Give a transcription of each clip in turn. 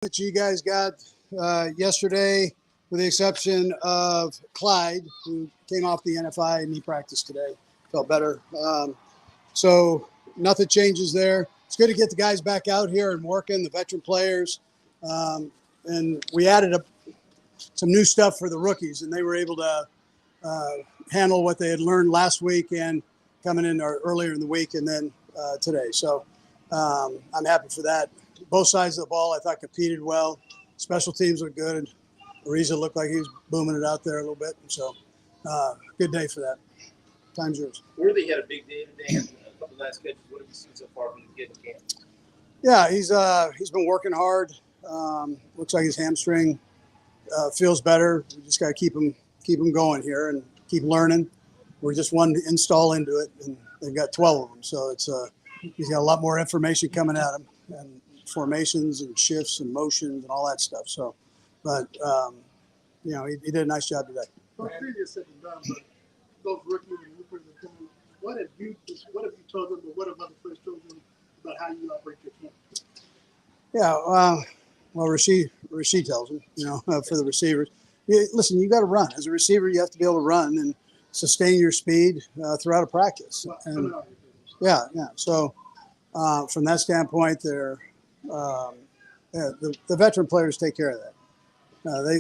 that you guys got yesterday, with the exception of Clyde, who came off the NFI and he practiced today. Felt better. So nothing changes there. It's good to get the guys back out here and working, the veteran players. And we added some new stuff for the rookies, and they were able to handle what they had learned last week and coming in earlier in the week and then today. So I'm happy for that. Both sides of the ball, I thought, competed well. Special teams were good. Ariza looked like he was booming it out there a little bit. And so good day for that. Time's yours. Worthy had a big day today. A couple of last catches. What have you seen so far from the kid in camp? Yeah, he's been working hard. Looks like his hamstring feels better. We just got to keep him going here and keep learning. We're just one install into it, and they've got 12 of them. So he's got a lot more information coming at him, and formations and shifts and motions and all that stuff. So, but he did a nice job today. Well, previous said and done, but those rookies and Rupert and Tony, what have you told them, or what have other players told them about how you operate your camp? Yeah, well, Rasheed tells them, for the receivers. Listen, you got to run. As a receiver, you have to be able to run and sustain your speed throughout a practice. And, yeah. So from that standpoint, the veteran players take care of that.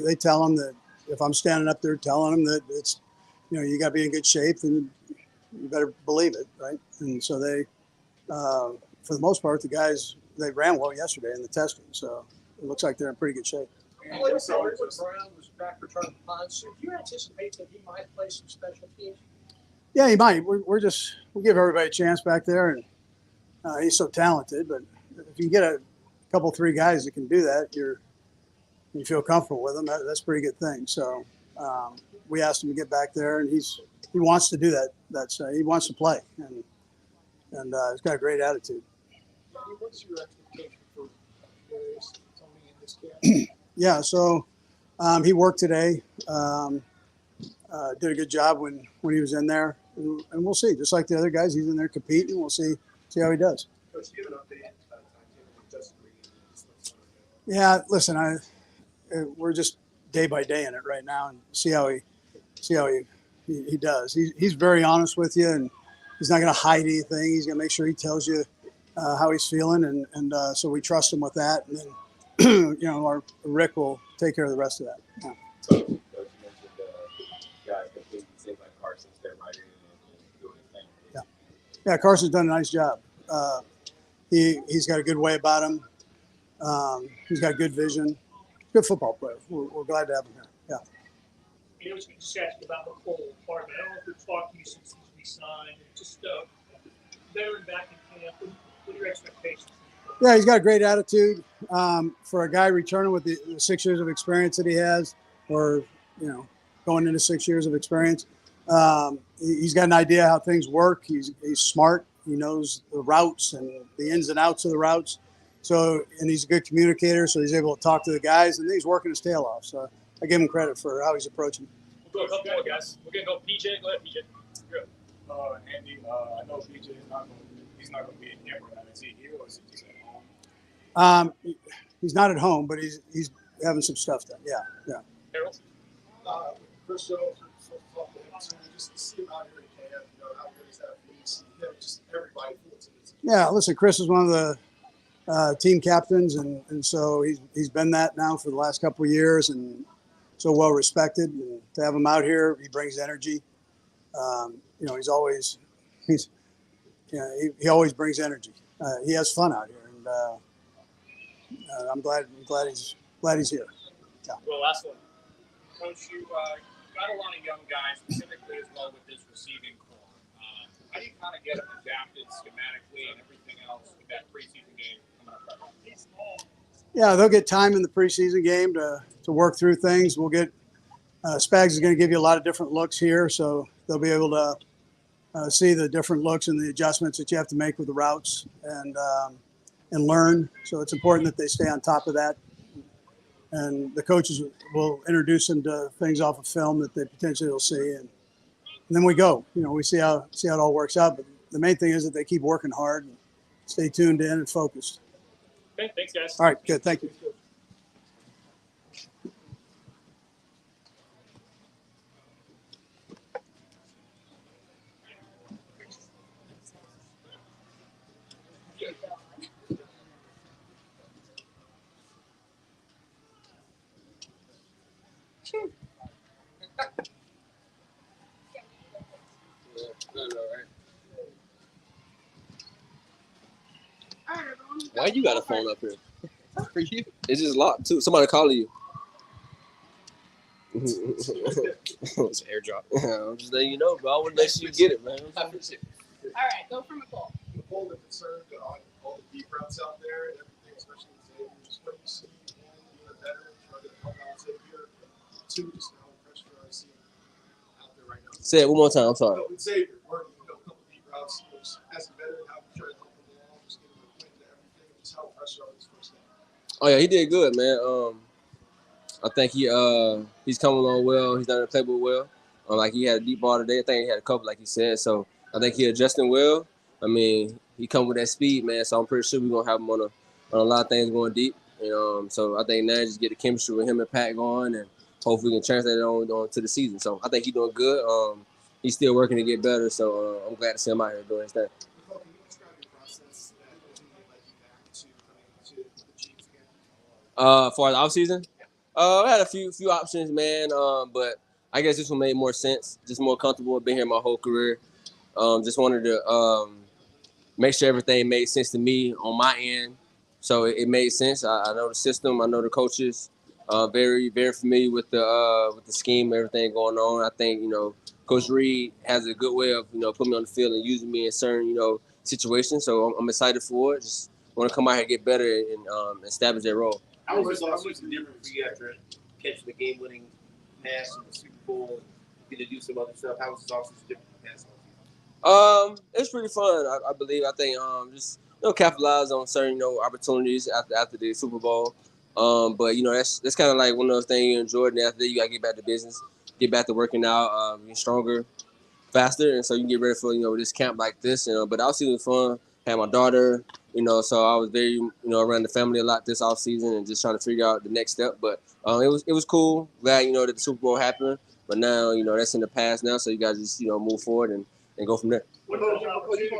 They tell them that if I'm standing up there telling them that it's, you got to be in good shape, then you better believe it, right? And so they, for the most part, the guys, they ran well yesterday in the testing. So it looks like they're in pretty good shape. And Brown was back returning punts. Do you anticipate that he might play some special teams? Yeah, he might. We give everybody a chance back there, and he's so talented. But if you get a couple, 3 guys that can do that, you feel comfortable with them. That's a pretty good thing. So we asked him to get back there, and he wants to do that. He wants to play, and he's got a great attitude. What's your expectation for Darius Tony in this camp? Yeah, so he worked today. Did a good job when he was in there, and we'll see. Just like the other guys, he's in there competing. We'll see how he does. Coach, give an update. Yeah, listen, we're just day by day in it right now, and see how he does. He's very honest with you, and he's not going to hide anything. He's going to make sure he tells you how he's feeling, and so we trust him with that. And then our Rick will take care of the rest of that. Yeah. So, Coach, you mentioned guys completely seems like Carson's there right in and doing his thing. Yeah, Carson's done a nice job. He's got a good way about him. He's got good vision. Good football player. We're glad to have him here. Yeah. I was going to just ask you about the Cole part. I don't know if we've talked to you since he's resigned. Just veteran back in camp. What are your expectations? Yeah, he's got a great attitude. For a guy returning with the 6 years of experience that he has, or going into 6 years of experience, he's got an idea how things work. He's smart. He knows the routes and the ins and outs of the routes. So, and he's a good communicator, so he's able to talk to the guys, and he's working his tail off. So I give him credit for how he's approaching. We'll go a couple more guys. We're going to go PJ. Go ahead, PJ. Good. Andy, I know PJ he's not going to be in camp right now. Is he here or is he just at home? He's not at home, but he's having some stuff done. Yeah. Harold? Chris Jones, just to see him out here in camp, how good is that for you? Just everybody feels it. Yeah, listen, Chris is one of the team captains, and so he's been that now for the last couple of years, and so well respected. And to have him out here, he brings energy. He always brings energy. He has fun out here, and I'm glad he's here. Yeah. Well, last one. Coach, you got a lot of young guys, specifically as well with this receiving core. How do you kind of get them adapted schematically and everything else with that preseason game coming up? Yeah, they'll get time in the preseason game to work through things. We'll get Spags is going to give you a lot of different looks here, so they'll be able to see the different looks and the adjustments that you have to make with the routes and learn. So it's important that they stay on top of that. And the coaches will introduce them to things off of film that they potentially will see, and then we go. We see how it all works out. But the main thing is that they keep working hard and stay tuned in and focused. Okay, thanks, guys. All right, good. Thank you. Why you got a phone up here? For you? It's just locked too. Somebody calling you. It's an airdrop. I'm just letting you know, bro. I want to let you get it, man. All right, go for McCall. Nicole, the concern on all the deep routes out there and everything, especially with Xavier, just what do you see one being a veteran trying to help out Xavier, two, just how pressure I see out there right now. Say it one more time. I'm sorry. With Xavier, working a couple deep routes, just as a veteran, how you try to help him along, just getting acquainted to everything, just how pressure on his first day. Oh yeah, he did good, man. I think he's coming along well. He's done the playbook well. Like he had a deep ball today. I think he had a couple, like he said. So I think he adjusting well. I mean, he come with that speed, man. So I'm pretty sure we're gonna have him on a lot of things going deep. And so I think now just get the chemistry with him and Pat going, and hopefully we can translate it on to the season. So I think he's doing good. He's still working to get better. So I'm glad to see him out here doing his thing. Nicole, can you describe your process that ultimately led you back to coming to the Chiefs again? For the offseason? I had a few options, man. But I guess this one made more sense. Just more comfortable. I've been here my whole career. Just wanted to make sure everything made sense to me on my end. So it made sense. I know the system. I know the coaches. Very, very familiar with the scheme, everything going on. I think Coach Reed has a good way of putting me on the field and using me in certain situations. So I'm excited for it. Just want to come out here and get better and establish that role. How was this offseason different for you after catching the game-winning pass in the Super Bowl and getting to do some other stuff? How was this offseason different from past offseason? It's pretty fun. I believe. I think just capitalize on certain opportunities after the Super Bowl. But that's kind of like one of those things you enjoy. And after that, you gotta get back to business, get back to working out, get stronger, faster, and so you can get ready for this camp like this. But the offseason was fun. Had my daughter, so I was very around the family a lot this offseason and just trying to figure out the next step. But it was cool. Glad that the Super Bowl happened. But now that's in the past now, so you guys just move forward and go from there. What about the opportunity that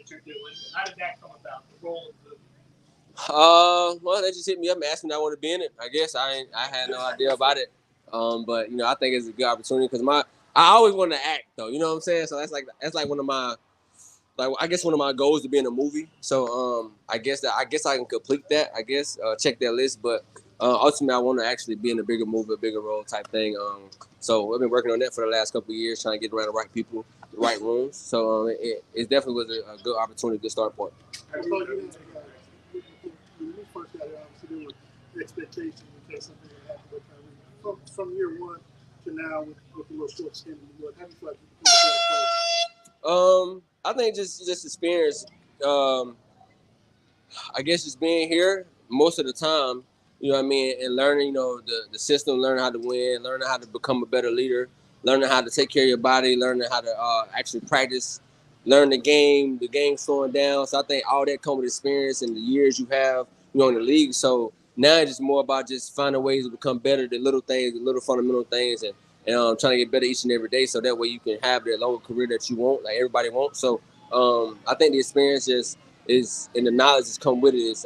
you're doing? How did that come about? The role of the Well, they just hit me up and asked me if I want to be in it. I guess I had no idea about it. But I think it's a good opportunity because I always wanted to act though. You know what I'm saying? So that's like one of my I guess one of my goals to be in a movie. So I guess I can complete that. I guess check that list. But ultimately, I want to actually be in a bigger movie, a bigger role type thing. So I've been working on that for the last couple of years, trying to get around the right people, the right rooms. So it definitely was a good opportunity, good start point. When you first got here, obviously there were expectations in case something would happen with Kyrie. From year one to now, with the little short stint in New York, how do you feel like you become a better player? I think just experience. I guess just being here most of the time, what I mean, and learning, the system, learning how to win, learning how to become a better leader, learning how to take care of your body, learning how to actually practice, learn the game slowing down. So I think all that comes with experience and the years you have, in the league. So now it's just more about just finding ways to become better, the little things, the little fundamental things, and trying to get better each and every day. So that way you can have that longer career that you want, like everybody wants. So I think the experience is and the knowledge that's come with it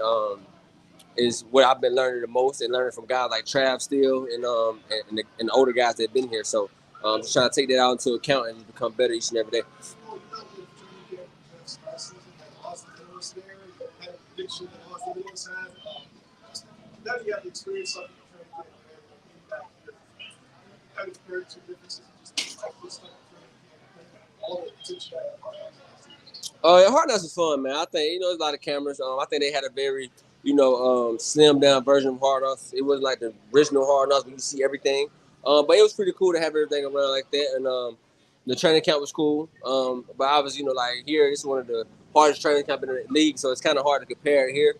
is what I've been learning the most, and learning from guys like Trav Steele and the older guys that have been here. So just trying to take that out into account and just become better each and every day. Now you have the experience of kind of compared to differences just all the attention. Hard Knocks was fun, man. I think there's a lot of cameras. I think they had a very slimmed down version of Hard Knocks. It wasn't like the original Hard Knocks where you see everything. But it was pretty cool to have everything around like that. And the training camp was cool. But I was like here, it's one of the hardest training camp in the league, so it's kind of hard to compare it here.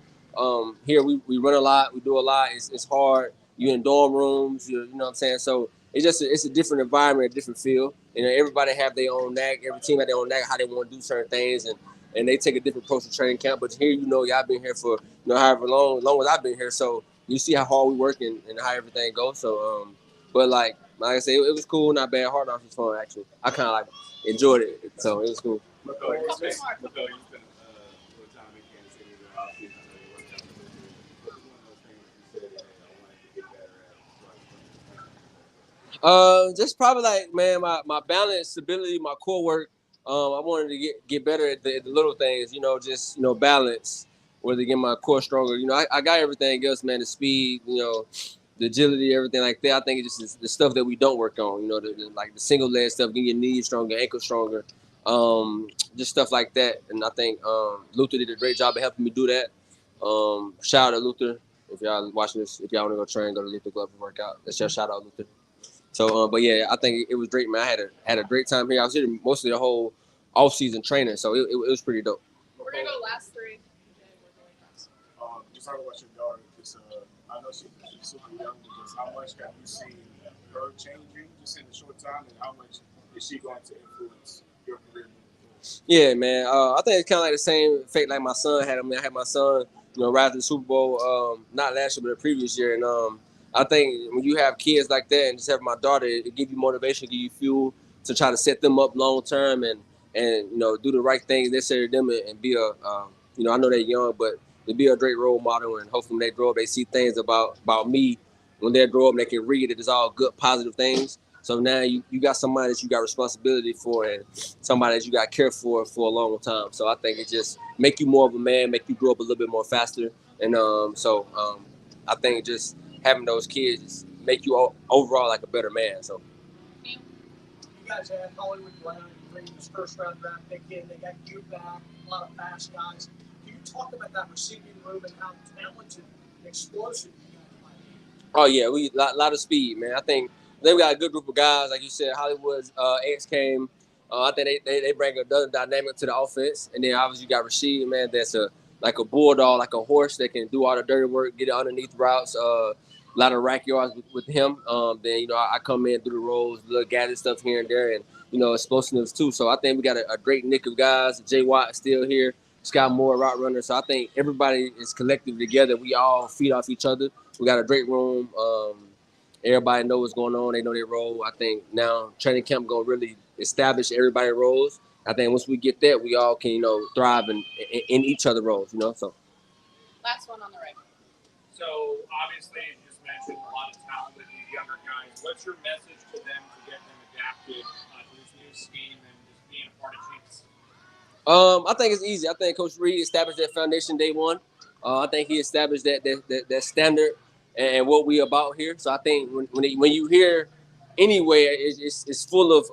Here we run a lot, we do a lot. It's hard. You're in dorm rooms. You know what I'm saying. So it's a different environment, a different feel. Everybody have their own knack. Every team have their own knack how they want to do certain things, and they take a different approach to training camp. But here, y'all been here for however long as I've been here. So you see how hard we work and how everything goes. So but like I said, it was cool, not bad. Hard Knocks was fun actually. I kind of enjoyed it, so it was cool. Michael, you spent a little time in Kansas City the offseason. I know you worked out with this. What was one of those things you said that I wanted to get better at? Just probably like, man, my balance, stability, my core work. I wanted to get better at the little things, just balance, whether to get my core stronger. I got everything else, man, the speed, the agility, everything like that. I think it's just the stuff that we don't work on, like the single leg stuff, getting your knees stronger, ankles stronger, just stuff like that. And I think Luther did a great job of helping me do that. Shout out to Luther. If y'all watching this, if y'all want to go train, go to Luther Club and work out. That's your shout out, Luther. So, but yeah, I think it was great, man. I had a great time here. I was here mostly the whole off season training, so it was pretty dope. We're gonna go last three. Just talking about your daughter, just I know she's super young, but just how much have you seen her changing just in a short time, and how much is she going to influence your career moving forward? Yeah, man. I think it's kind of like the same fate like my son had. I mean, I had my son, right after the Super Bowl, not last year, but the previous year. And I think when you have kids like that and just have my daughter, it gives you motivation, give you fuel to try to set them up long term and do the right things necessary to them and be I know they're young, but to be a great role model, and hopefully when they grow up, they see things about me. When they grow up, they can read it. It's all good, positive things. So now you got somebody that you got responsibility for and somebody that you got care for a long time. So I think it just make you more of a man, make you grow up a little bit more faster. And I think just having those kids make you overall like a better man. So You guys had Hollywood Brown, you bring this first round draft pick in, they got you back, a lot of fast guys. Can you talk about that receiving room and how talented and explosive you guys might be? Oh yeah, we lot of speed, man. I think they got a good group of guys, like you said. Hollywood's X came. I think they bring another dynamic to the offense, and then obviously you got Rasheed, man. That's like a bulldog, like a horse that can do all the dirty work, get it underneath routes. A lot of rack yards with him. Then I come in through the rolls, little gadget stuff here and there, and explosiveness too. So I think we got a great nick of guys. Jay Watt still here. Scott Moore, route runner. So I think everybody is collective together. We all feed off each other. We got a great room. Everybody knows what's going on. They know their role. I think now training camp gonna really establish everybody's roles. I think once we get that, we all can thrive in each other's roles. So Last one on the right. So obviously, you just mentioned a lot of talent with these younger guys. What's your message to them to get them adapted to this new scheme and just being a part of Chiefs? I think it's easy. I think Coach Reed established that foundation day one. I think he established that standard and what we about here. So I think when you hear anywhere, it's full of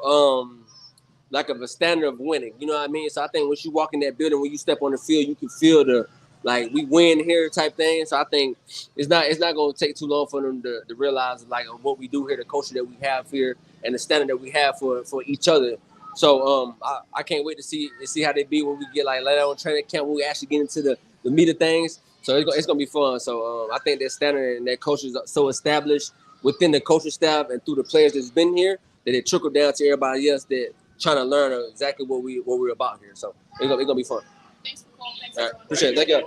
like of a standard of winning. You know what I mean? So I think once you walk in that building, when you step on the field, you can feel the like we win here type thing. So I think it's not going to take too long for them to realize like what we do here, the culture that we have here, and the standard that we have for each other. So I can't wait to see how they be when we get like later on training camp when we actually get into the meat of things. So it's gonna be fun. So I think that standard and that culture is so established within the coaching staff and through the players that's been here that it trickled down to everybody else that trying to learn exactly what we're about here. So it's gonna be fun. Thanks, Nicole. Thanks, All right, everyone. appreciate it. Thank you.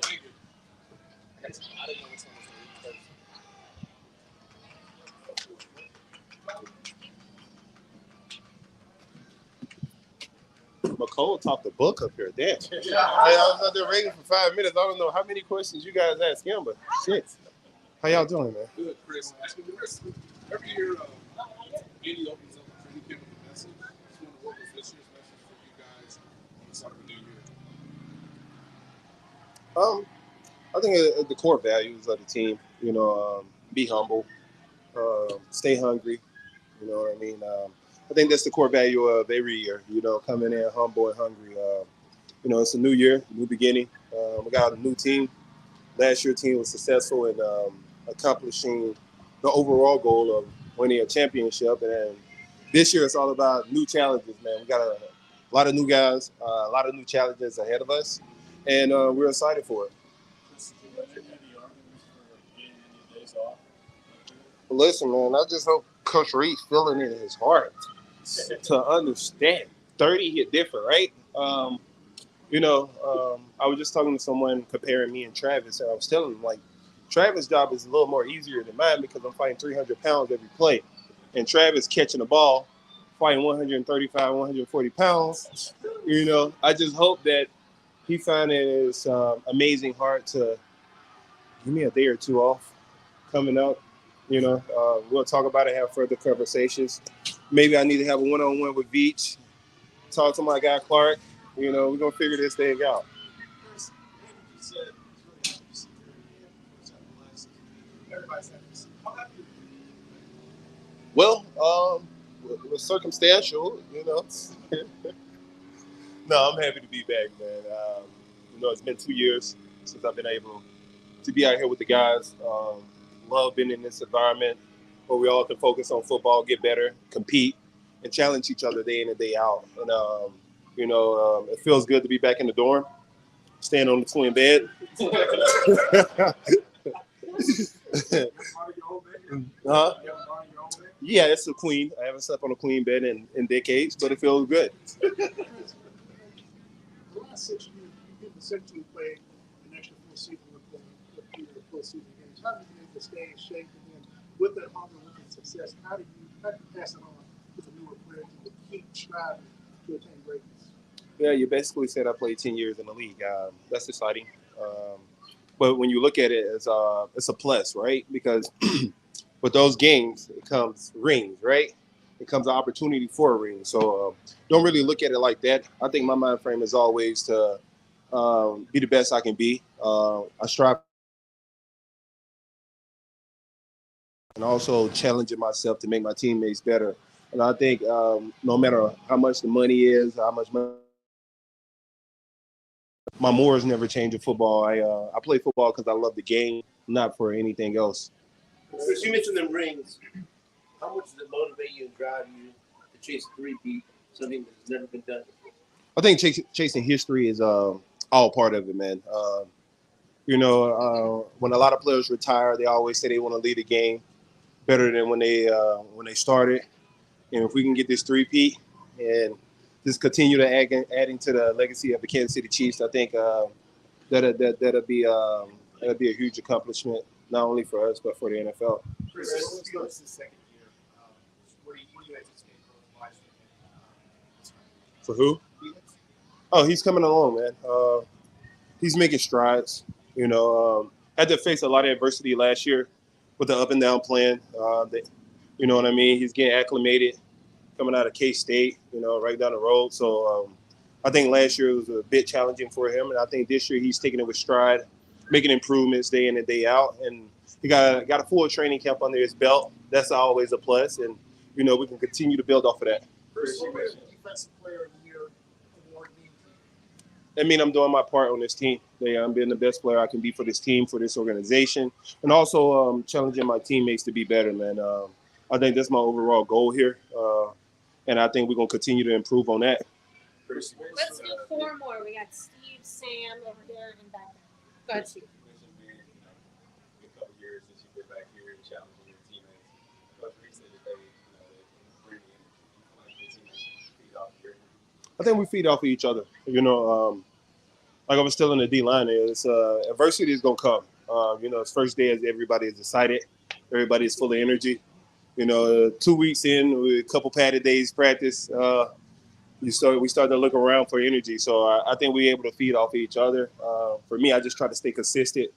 McCole talked the book up here. Damn. Yeah, I was out there waiting for 5 minutes. I don't know how many questions you guys asked him, but shit. How y'all doing, man? Good, Chris. Every year, Andy opens up a training camp with a message. I just wonder what was this year's message for you guys on the start of the new year? I think the core values of the team, be humble, stay hungry, you know what I mean? I think that's the core value of every year, coming in humble and hungry. It's a new year, new beginning. We got a new team. Last year's team was successful in accomplishing the overall goal of winning a championship. And then this year it's all about new challenges, man. We got a lot of new guys, a lot of new challenges ahead of us, and we're excited for it. Listen, man, I just hope Coach Reed's feeling it in his heart to understand. 30 hit different, right? I was just talking to someone comparing me and Travis, and I was telling him, like, Travis' job is a little more easier than mine because I'm fighting 300 pounds every play. And Travis catching the ball, fighting 135, 140 pounds. I just hope that he found it in his amazing heart to give me a day or two off coming up You know, we'll talk about it, have further conversations. Maybe I need to have a one-on-one with Beach, talk to my guy Clark. You know, we're gonna figure this thing out. Chris, Andy just said he's really happy to see you again. First time in the last season. Everybody's happy to see you. How happy are you? Well, it was circumstantial, you know. No, I'm happy to be back, man. You know, it's been 2 years since I've been able to be out here with the guys. Love being in this environment where we all can focus on football, get better, compete, and challenge each other day in and day out. And you know, it feels good to be back in the dorm, staying on the twin bed. Huh? Yeah, it's a queen. I haven't slept on a queen bed in decades, but it feels good. The last 6 years, you've essentially played an extra full season with your full season games. How do you make to stay in shape? And then with that hunger, with the success, how do you pass it on to the newer players to keep striving to attain greatness? Yeah, you basically said I played 10 years in the league. That's exciting. But when you look at it, it's a plus, right? Because with those games, it comes rings, right? It comes an opportunity for a ring. So don't really look at it like that. I think my mind frame is always to be the best I can be. I strive and also challenging myself to make my teammates better. And I think no matter how much the money is, how much money, my morals never change in football. I play football because I love the game, not for anything else. Chris, you mentioned them rings. How much does it motivate you and drive you to chase a three-peat, something that's never been done before? I think chasing history is all part of it, man. You know, when a lot of players retire, they always say they want to lead the game better than when they started. And if we can get this three-peat and just continue to adding to the legacy of the Kansas City Chiefs, I think that'll be a huge accomplishment, not only for us but for the NFL. Chris, let's go to the second year. What do you anticipate for life? For who? Oh, he's coming along, man. He's making strides. You know, had to face a lot of adversity last year with the up and down plan. You know what I mean? He's getting acclimated coming out of K-State, you know, right down the road. So I think last year was a bit challenging for him, and I think this year he's taking it with stride, making improvements day in and day out, and he got a full training camp under his belt. That's always a plus, and you know we can continue to build off of that. Chris, you mentioned defensive player of the year award. I mean, I'm doing my part on this team. I'm being the best player I can be for this team, for this organization, and also challenging my teammates to be better, man. I think that's my overall goal here, and I think we're going to continue to improve on that. Let's do 4 more. We got Steve, Sam over here, and back there. Go ahead, Steve. It's been, a couple years since you've been back here and challenging your teammates. Coach Reed said that they bring in like your teammates feed off your. I think we feed off of each other. You know, like I was telling the D line, adversity is gonna come. You know, it's first day as everybody is excited, everybody is full of energy. You know, 2 weeks in with a couple padded days practice, we started to look around for energy. So I think we're able to feed off of each other. For me, I just try to stay consistent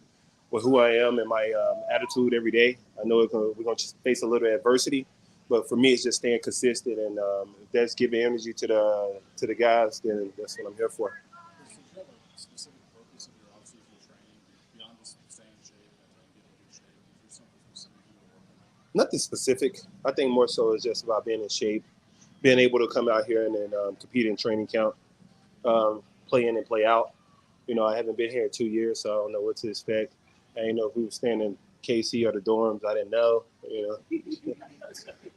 with who I am and my attitude every day. I know we're going to face a little adversity, but for me, it's just staying consistent. And if that's giving energy to the guys, then that's what I'm here for. Did you have a specific focus of your off-season training beyond just staying in shape and getting in shape? Is there something specific you were working on? Nothing specific. I think more so it's just about being in shape, being able to come out here and compete in training camp, play in and play out. You know, I haven't been here in 2 years, so I don't know what to expect. I didn't know if we were staying in KC or the dorms. I didn't know, you know.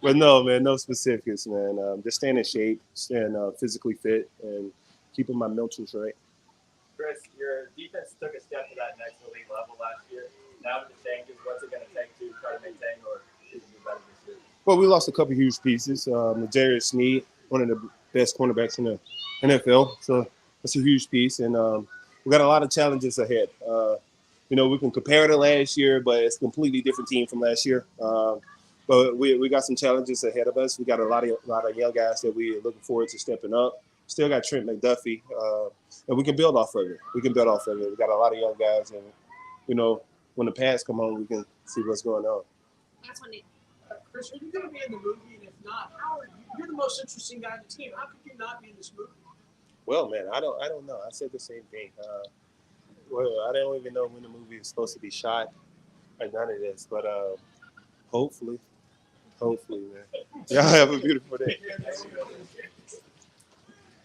But no, man, no specifics, man. Just staying in shape, staying physically fit, and keeping my mentals right. Chris, your defense took a step to that next elite level last year. Now with the changes, what's it going to take to try to maintain or do better this year? Well, we lost a couple huge pieces. Darius Sneed, one of the best cornerbacks in the NFL. So that's a huge piece. And we got a lot of challenges ahead. You know, we can compare to last year, but it's a completely different team from last year. But we got some challenges ahead of us. We got a lot of young guys that we're looking forward to stepping up. Still got Trent McDuffie, and we can build off of it. We got a lot of young guys, and you know, when the pads come home, we can see what's going on. That's when they. Chris, are you going to be in the movie? And if not, how are you? You're the most interesting guy on the team. How could you not be in this movie? Well, man, I don't know. I said the same thing. Well, I don't even know when the movie is supposed to be shot or none of this, but hopefully, man. Y'all have a beautiful day.